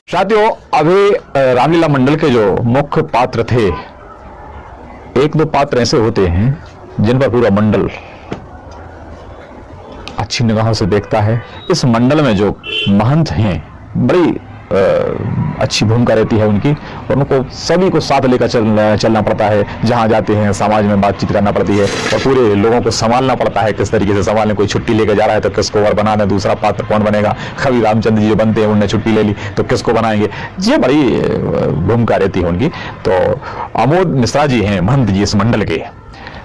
साथियों, अभी रामलीला मंडल के जो मुख्य पात्र थे, एक दो पात्र ऐसे होते हैं जिन पर पूरा मंडल अच्छी निगाहों से देखता है। इस मंडल में जो महंत हैं, बड़ी अच्छी भूमिका रहती है उनकी, और उनको सभी को साथ लेकर चलना पड़ता है। जहां जाते हैं समाज में बातचीत करना पड़ती है और पूरे लोगों को संभालना पड़ता है। किस तरीके से संभालने, कोई छुट्टी लेकर जा रहा है तो किसको और बनाना, दूसरा पात्र कौन बनेगा। कभी रामचंद्र जी जो बनते हैं उन्होंने छुट्टी ले ली तो किसको बनाएंगे, ये बड़ी भूमिका रहती है उनकी। तो अमोद मिश्रा जी हैं महंत जी इस मंडल के,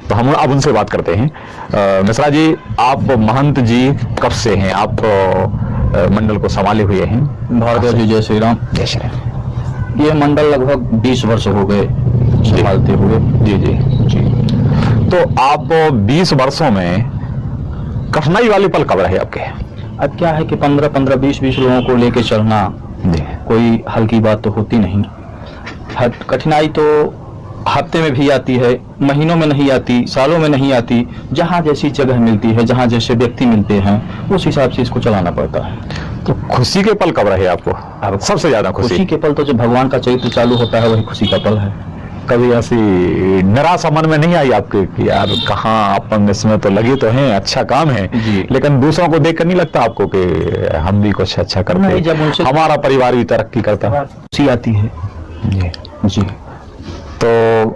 तो हम अब उनसे बात करते हैं। मिश्रा जी, आप महंत जी कब से हैं? आप मंडल को संभाले हुए हैं। भारतीय जी, जय श्री राम। जय श्री राम। ये मंडल लगभग 20 वर्ष हो गए संभालते हुए। जी जी जी। तो आप 20 वर्षों में कठिनाई वाले पल कब रहे आपके? अब क्या है कि 15-15, 20-20 लोगों को लेके चलना कोई हल्की बात तो होती नहीं। कठिनाई तो हफ्ते में भी आती है, महीनों में नहीं आती, सालों में नहीं आती। जहाँ जैसी जगह मिलती है, जहाँ जैसे व्यक्ति मिलते हैं, उस हिसाब से इसको चलाना पड़ता है। तो खुशी के पल कब रहे आपको सबसे ज्यादा? खुशी के पल तो जब भगवान का चरित्र चालू होता है, वही खुशी का पल है। कभी ऐसी निराशा मन में नहीं आई आपके कि यार कहाँ अपन इसमें तो लगे तो हैं, अच्छा काम है, लेकिन दूसरों को देखकर नहीं लगता आपको कि हम भी कुछ अच्छा करते हैं, जब उनसे हमारा परिवार भी तरक्की करता है? खुशी आती है जी जी। तो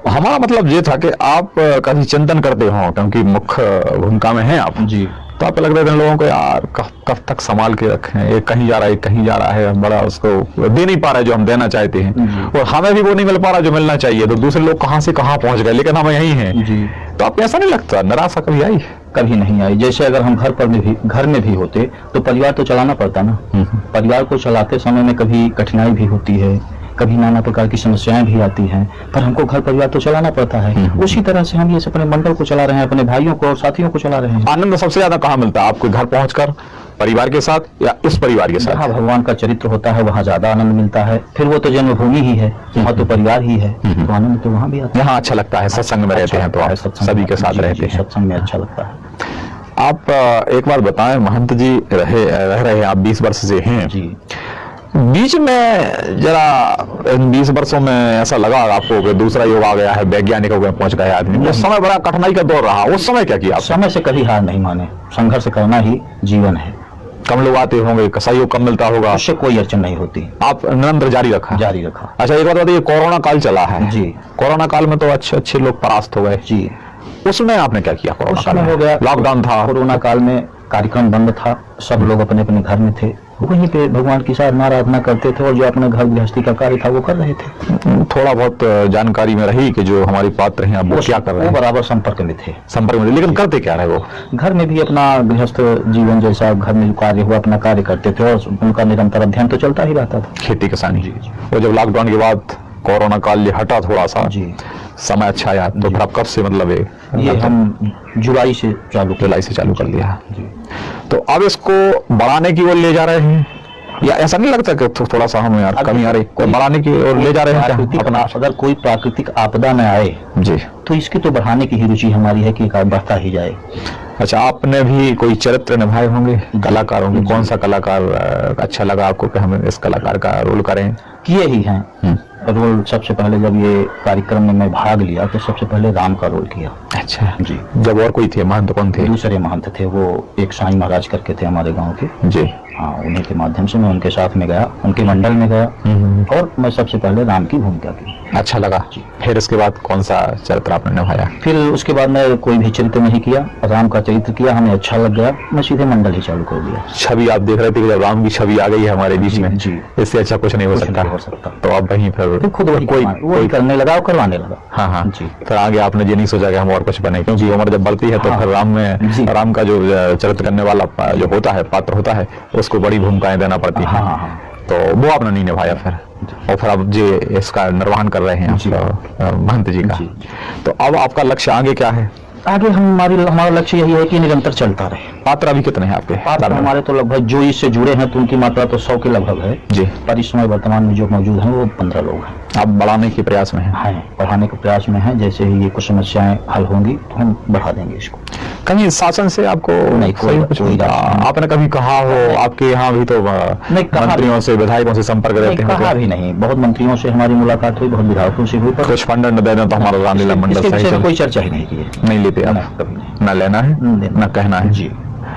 हमारा मतलब ये था कि आप कभी चिंतन करते हो, क्योंकि मुख्य भूमिका में हैं आप जी, तो आप लग रहे थे लोगों को यार कब तक संभाल के रखें, एक कहीं जा रहा है, एक कहीं जा रहा है, बड़ा उसको दे नहीं पा रहा है जो हम देना चाहते हैं, और हमें भी वो नहीं मिल पा रहा जो मिलना चाहिए, तो दूसरे लोग कहाँ से कहाँ पहुंच गए, लेकिन हम यहीं हैं जी। तो आपको ऐसा नहीं लगता निराशा कभी आई? कभी नहीं आई। जैसे अगर हम घर में भी होते तो परिवार तो चलाना पड़ता ना। परिवार को चलाते समय में कभी कठिनाई भी होती है, कभी नाना प्रकार की समस्याएं भी आती हैं, पर हमको घर परिवार तो चलाना पड़ता है। उसी तरह से हम ये अपने मंडल को चला रहे हैं, अपने भाइयों को और साथियों को चला रहे हैं। आनंद सबसे ज्यादा कहाँ मिलता है आपको? घर पहुंचकर, परिवार के साथ, या इस परिवार के साथ? जहाँ भगवान का चरित्र होता है वहाँ ज्यादा आनंद मिलता है। फिर वो तो जन्मभूमि ही है, वहाँ तो परिवार ही है, तो आनंद तो वहाँ भी आता है। यहाँ अच्छा लगता है, सत्संग में रहते हैं तो आप सभी के साथ रहते हैं, सत्संग में अच्छा लगता है। आप एक बार बताएं, महंत जी रह रहे हैं आप 20 वर्ष से हैं जी। बीच में जरा इन 20 वर्षों में ऐसा लगा आपको कि दूसरा युग आ गया है, वैज्ञानिक हो गए, पहुंच गए आदमी, उस समय बड़ा कठिनाई का दौर रहा, उस समय क्या किया? समय से कभी हार नहीं माने, संघर्ष करना ही जीवन है। कम लोग आते होंगे, सहयोग कम मिलता होगा, उससे कोई अड़चन नहीं होती। आप निरंतर जारी रखा? जारी रखा। अच्छा, एक बात बताइए, कोरोना काल चला है जी। कोरोना काल में तो अच्छे अच्छे लोग परास्त हो गए जी, उसमें आपने क्या किया? कोरोना काल हो गया, लॉकडाउन था, कोरोना काल में कार्यक्रम बंद था, सब लोग अपने अपने घर में थे, वहीं पे भगवान की साधना आराधना करते थे और जो अपने घर गृहस्थी का कार्य था वो कर रहे थे। थोड़ा बहुत जानकारी में रही कि जो हमारी पात्र हैं वो क्या कर रहे हैं? बराबर संपर्क में थे। संपर्क में, लेकिन करते क्या रहे वो? घर में भी अपना गृहस्थ जीवन जैसा घर में जो कार्य हुआ अपना कार्य करते थे, और उनका निरंतर अध्ययन तो चलता ही रहता था, खेती किसानी। और जब लॉकडाउन के बाद कोरोना काल ये हटा थोड़ा सा जी, समय अच्छा आया, तो फिर आप कब से मतलब ये हम जुलाई से चालू कर दिया जी। तो अब इसको बढ़ाने की ओर ले जा रहे हैं, या ऐसा नहीं लगता कि थोड़ा सा हमें यार कमी आ रही, बढ़ाने की ओर ले जा रहे हैं अपना? अगर कोई प्राकृतिक आपदा में आए जी तो इसकी तो बढ़ाने की ही रुचि हमारी है कि बढ़ता ही जाए। अच्छा, आपने भी कोई चरित्र निभाए होंगे, कलाकार होंगे, कौन सा कलाकार अच्छा लगा आपको कि हम इस कलाकार का रोल करें? किए ही हैं रोल। सबसे पहले जब ये कार्यक्रम में मैं भाग लिया तो सबसे पहले राम का रोल किया। अच्छा जी। जब और कोई थे महंत, कौन थे? दूसरे महंत थे, वो एक साईं महाराज करके थे हमारे गांव के जी। हाँ, उन्हीं के माध्यम से मैं उनके साथ में गया, उनके मंडल में गया, और मैं सबसे पहले राम की भूमिका की। अच्छा लगा जी। फिर इसके बाद कौन सा चरित्र आपने निभाया? फिर उसके बाद मैं कोई भी चरित्र नहीं किया, राम का चरित्र किया, हमें अच्छा लग गया, मैं सीधे मंडल ही चालू कर दिया। छवि आप देख रहे थे कि जब राम की छवि आ गई है हमारे बीच में जी, इससे अच्छा कुछ नहीं हो सकता। तो अब वहीं फिर खुद वही करने लगा और करवाने लगा। हाँ हाँ जी। फिर आगे आपने ये नहीं सोचा कि हम और कुछ बने, क्योंकि उम्र जब बढ़ती है तो फिर राम का जो चरित्र करने वाला जो होता है, पात्र होता है, उसको बड़ी भूमिकाएं देना पड़ती है, तो वो आपने नहीं निभाया फिर, और फिर अब जो इसका निर्वहन कर रहे हैं महंत जी का। तो अब आपका लक्ष्य आगे क्या है? आगे हमारा लक्ष्य यही है कि निरंतर चलता रहे। पात्र अभी कितने हैं आपके? पात्र हमारे तो लगभग जो इससे जुड़े हैं तो उनकी मात्रा तो 100 के लगभग है जी। पर इस समय वर्तमान में जो मौजूद हैं वो 15 लोग हैं। आप बढ़ाने के प्रयास में हैं? बढ़ाने के प्रयास में हैं। जैसे ही ये कुछ समस्याएं हल होंगी तो हम बढ़ा देंगे इसको। कहीं शासन से आपको नहीं, कोई कुछ मिला? आपने कभी कहा हो? आपके यहाँ भी तो मंत्रियों से विधायकों से संपर्क रहते हैं? कहा भी नहीं। बहुत मंत्रियों से हमारी मुलाकात हुई, बहुत विधायकों से हुई, कुछ फंड न दे दें तो हमारा रामलीला मंडल सही कोई चर्चा ही नहीं की। नहीं लेते आप? न लेना है न कहना है जी।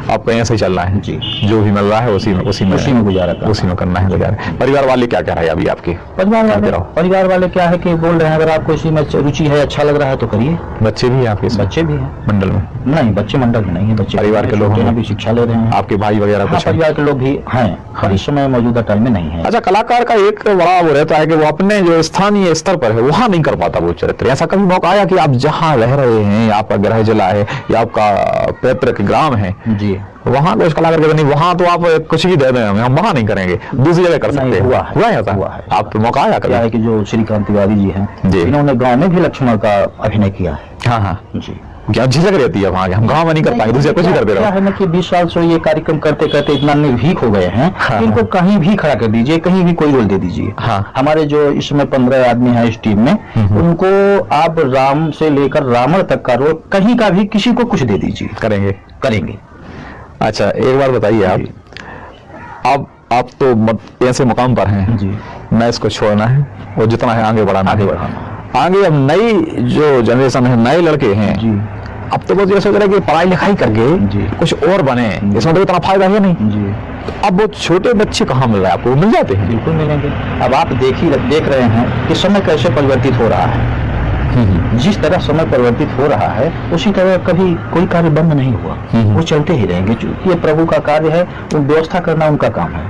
आपको ऐसे ही चलना है जी। जो भी मिल रहा है उसी में गुजारा करना है गुजारा। परिवार वाले क्या कह रहे हैं अभी आपके? परिवार वाले क्या है कि बोल रहे हैं अगर आपको इसी में रुचि है, अच्छा लग रहा है तो करिए। बच्चे भी हैं आपके? बच्चे भी हैं मंडल में? नहीं, बच्चे मंडल में नहीं है। बच्चे परिवार के लोग भी शिक्षा ले रहे हैं। आपके भाई वगैरह? हाँ, परिवार के लोग भी हैं पर इस समय मौजूदा टाइम में नहीं है। अच्छा, कलाकार का एक बड़ा वो रहता है कि वो अपने जो स्थानीय स्तर पर है वहां नहीं कर पाता वो चरित्र। ऐसा कभी मौका आया कि आप जहाँ रह रहे हैं, आपका गृह जिला है या आपका पैतृक ग्राम है जी, वहां कुछ कलाकार के नहीं, वहां तो आप कुछ भी दे दें हम वहां नहीं करेंगे, दूसरी जगह कर सकते हैं? हुआ है। आप मौका आया कभी? कि जो श्रीकांत तिवारी जी हैं इन्होंने गांव में भी लक्ष्मण का अभिनय किया है। हाँ जी। क्या झिझक रहती है वहां? हम गांव में नहीं कर पाएंगे, दूसरे कुछ ही करते रहो। क्या है ना कि 20 साल से ये कार्यक्रम करते करते इतना निर्भीक हो गए हैं कि इनको कहीं भी खड़ा कर दीजिए, कहीं भी कोई रोल दे दीजिए। हमारे जो इसमें 15 आदमी हैं इस टीम में, उनको आप राम से लेकर रावण तक का रोल कहीं का भी किसी को कुछ दे दीजिए, करेंगे। अच्छा, एक बार बताइए आप तो ऐसे मुकाम पर हैं जी, मैं इसको छोड़ना है और जितना है आगे बढ़ाना। आगे अब नई जो जनरेशन है, नए लड़के हैं जी, अब तो बस ये सोच रहे हैं कि पढ़ाई लिखाई करके जी कुछ और बने, इसमें तो इतना फायदा है नहीं जी। अब वो छोटे बच्चे कहाँ मिल रहे हैं आपको? मिल जाते हैं? बिल्कुल मिलेंगे। अब आप देख रहे हैं कि समय कैसे परिवर्तित हो रहा है। जिस तरह समय परिवर्तित हो रहा है उसी तरह कभी कोई कार्य बंद नहीं हुआ, वो चलते ही रहेंगे। क्योंकि ये प्रभु का कार्य है, व्यवस्था करना उनका काम है।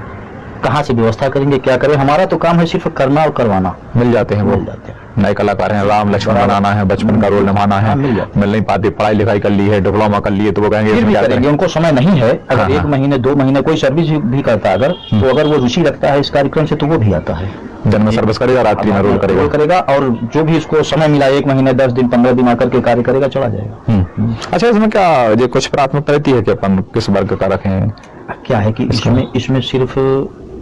कहाँ से व्यवस्था करेंगे, क्या करें? हमारा तो काम है सिर्फ करना और करवाना। मिल जाते हैं, मिल जाते हैं। नए कलाकार हैं, राम लक्ष्मण बनाना है, बचपन का रोल निभाना है, मिल नहीं पाते। पढ़ाई लिखाई कर ली है, डिप्लोमा कर लिए तो वो कहेंगे उनको समय नहीं है। अगर 1 महीने 2 महीने कोई सर्विस भी करता है तो अगर वो रुचि रखता है इस कार्यक्रम से तो वो भी आता है, दिन में सर्विस करेगा, रात्रि में रोल करेगा और जो भी उसको समय मिला 1 महीने 10 दिन 15 दिन आकर के कार्य करेगा, चला जाएगा। अच्छा, इसमें क्या ये कुछ प्राथमिकता रहती है कि अपन किस वर्ग का रखें? क्या है कि इसमें सिर्फ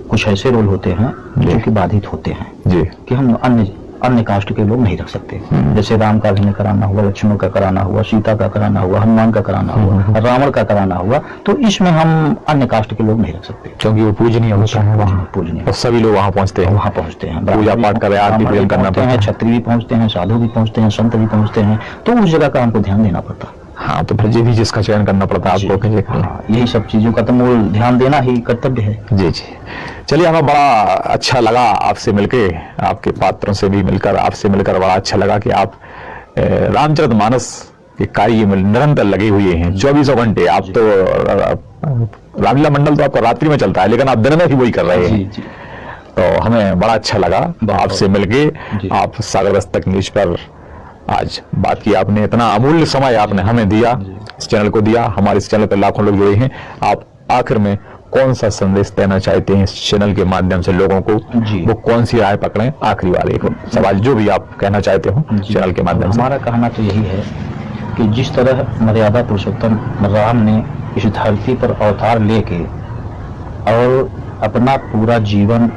कुछ ऐसे रोल होते हैं जो कि बाधित होते हैं जी, कि हम अन्य कास्ट के लोग नहीं रख सकते। जैसे राम का अभिनय कराना हुआ, लक्ष्मण का कराना हुआ, सीता का कराना हुआ, हनुमान का कराना हुआ, रावण का कराना हुआ, तो इसमें हम अन्य कास्ट के लोग नहीं रख सकते क्योंकि वो पूजनीय होता है। वहाँ पूजनीय और सभी लोग वहाँ पहुँचते हैं, पूजा पाठ कर आरती पूजन करना पड़ता है, क्षत्रिय भी पहुँचते हैं, साधु भी पहुँचते हैं, संत भी पहुँचते हैं, तो उस जगह का हमको ध्यान देना पड़ता है। हाँ, तो फिर भी जिसका चयन करना पड़ता है आपको। यही सब चीजों का तो मूल ध्यान देना ही कर्तव्य है। जी जी। चलिए, हमें बड़ा अच्छा लगा आपसे मिलके, आपके पात्रों से भी मिलकर, आपसे मिलकर बड़ा अच्छा लगा कि आप रामचरितमानस के कार्य में निरंतर लगे हुए हैं 24 घंटे। आप तो रामलीला मंडल तो आपका रात्रि में चलता है लेकिन आप दिन में भी वही कर रहे हैं। तो हमें बड़ा अच्छा लगा आपसे मिलके। आप सागर दस्तक न्यूज पर आज बात की आपने, इतना अमूल्य समय आपने हमें दिया, इस चैनल को दिया। हमारे इस चैनल पर लाखों लोग जुड़े हैं। आप आखिर में कौन सा संदेश देना चाहते हैं इस चैनल के माध्यम से लोगों को? वो कौन सी राय पकड़ें? आखिरी वाले को सवाल जो भी आप कहना चाहते हो चैनल के माध्यम से। हमारा कहना तो यही है कि जिस तरह मर्यादा पुरुषोत्तम राम ने इस धरती पर अवतार लेके और अपना पूरा जीवन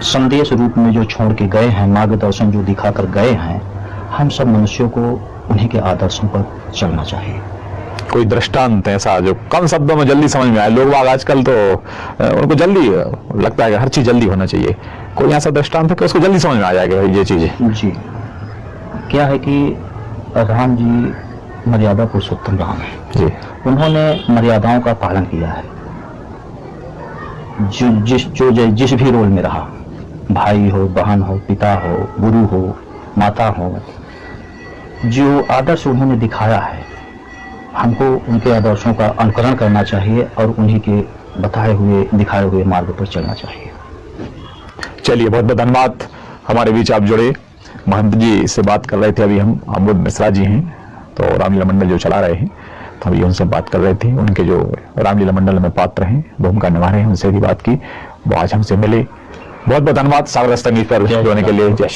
संदेश रूप में जो छोड़ के गए हैं, मार्गदर्शन जो दिखाकर गए हैं, हम सब मनुष्यों को उन्हीं के आदर्शों पर चलना चाहिए। कोई दृष्टांत ऐसा जो कम शब्दों में जल्दी समझ में आए? लोग आजकल तो उनको जल्दी लगता है कि हर चीज जल्दी होना चाहिए। कोई ऐसा दृष्टांत है कि उसको जल्दी समझ में आ जाएगा ये चीजें? जी, क्या है कि राम जी मर्यादा पुरुषोत्तम राम है जी। उन्होंने मर्यादाओं का पालन किया है। जिस भी रोल में रहा, भाई हो, बहन हो, पिता हो, गुरु हो, माता हो, जो आदर्श उन्होंने दिखाया है, हमको उनके आदर्शों का अनुकरण करना चाहिए और उन्हीं के बताए हुए दिखाए हुए मार्ग पर चलना चाहिए। चलिए, बहुत बहुत धन्यवाद। हमारे बीच आप जुड़े, महंत जी से बात कर रहे थे अभी हम। अमृत मिश्रा जी हैं, तो रामलीला मंडल जो चला रहे हैं, तो अभी उनसे बात कर रहे थे। उनके जो रामलीला मंडल में पात्र हैं, भूमिका निभा रहे हैं, उनसे भी बात की। वो आज हमसे मिले। बहुत बहुत धन्यवाद सागर दस्तक न्यूज़ पर जुड़ने के लिए। जय